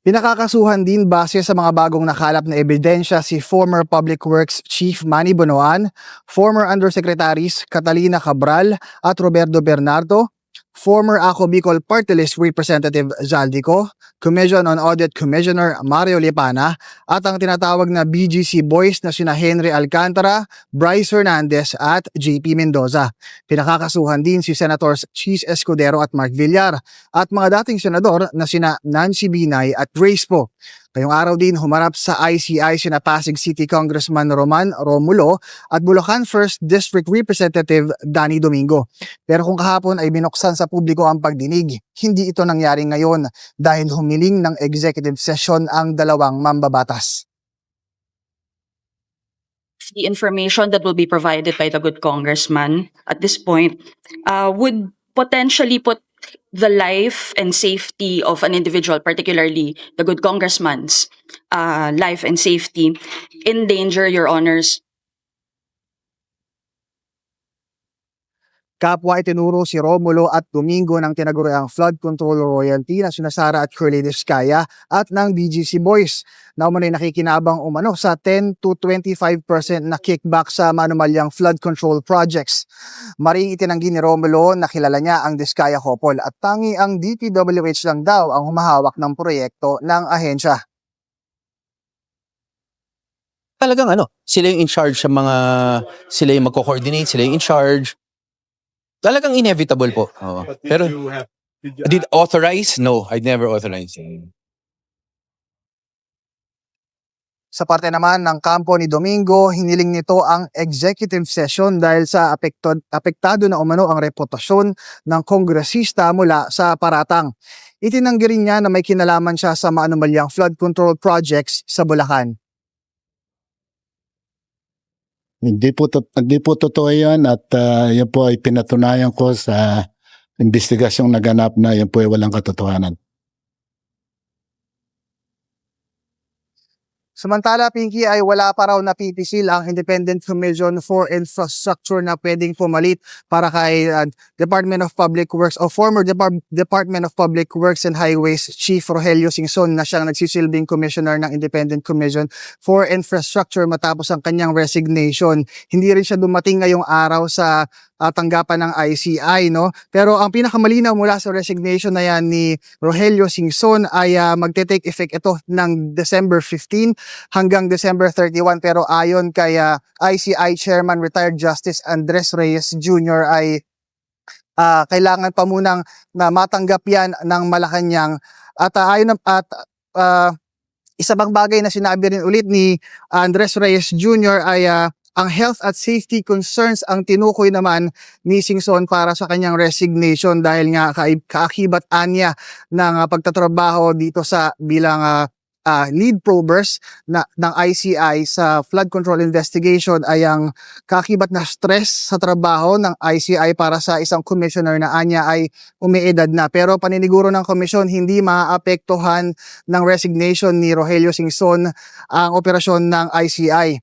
Pinakakasuhan din base sa mga bagong nakalap na ebidensya si former Public Works Chief Manny Bonoan, former Undersecretaries Catalina Cabral at Roberto Bernardo, former Ako Bicol Party List Representative Zaldico, Commission on Audit Commissioner Mario Lipana at ang tinatawag na BGC Boys na sina Henry Alcantara, Bryce Hernandez at JP Mendoza. Pinakakasuhan din si Senators Cheese Escudero at Mark Villar at mga dating senador na sina Nancy Binay at Grace Poe. Ngayong araw din humarap sa ICI sina Pasig City Congressman Roman Romulo at Bulacan 1st District Representative Danny Domingo. Pero kung kahapon ay binuksan sa publiko ang pagdinig, hindi ito nangyari ngayon dahil humiling ng executive session ang dalawang mambabatas. The information that will be provided by the good congressman at this point would potentially put the life and safety of an individual, particularly the good congressman's life and safety, in danger, Your Honors. Kapwa itinuro si Romulo at Domingo ng tinaguriang flood control royalty na sina Sara at Curly Discaya at ng BGC Boys na umano'y nakikinabang umano sa 10 to 25% na kickback sa manumalyang flood control projects. Maring itinanggi ni Romulo na kilala niya ang Discaya couple at tangi ang DPWH lang daw ang humahawak ng proyekto ng ahensya. Talagang sila yung in charge sa mga, sila yung magko-coordinate, sila yung in charge. Talagang inevitable po. Oo. Pero, did authorize? No, I'd never authorize. Sa parte naman ng kampo ni Domingo, hiniling nito ang executive session dahil sa apektado na umano ang reputasyon ng kongresista mula sa paratang. Itinanggi rin niya na may kinalaman siya sa maanumalyang flood control projects sa Bulacan. Hindi po totoo yan at yan po ay pinatunayan ko sa investigasyong naganap na yan po ay walang katotohanan. Samantala, Pinky, ay wala pa raw napipisil ang Independent Commission for Infrastructure na pwedeng pumalit para kay Department of Public Works o former Department of Public Works and Highways Chief Rogelio Singson na siyang nagsisilbing commissioner ng Independent Commission for Infrastructure matapos ang kanyang resignation. Hindi rin siya dumating ngayong araw sa tanggapan ng ICI, no? Pero ang pinakamalinaw mula sa resignation na yan ni Rogelio Singson ay magte-take effect ito ng December 15 hanggang December 31. Pero ayon kay ICI Chairman Retired Justice Andres Reyes Jr. ay kailangan pa munang na matanggap yan ng Malacanang. At isa pang bagay na sinabi rin ulit ni Andres Reyes Jr. ay ang health at safety concerns ang tinukoy naman ni Singson para sa kanyang resignation dahil nga kaakibat anya ng pagtatrabaho dito sa bilang lead probers ng ICI sa flood control investigation ay ang kaakibat na stress sa trabaho ng ICI para sa isang commissioner na anya ay umiedad na. Pero paniniguro ng komisyon, hindi maaapektuhan ng resignation ni Rogelio Singson ang operasyon ng ICI.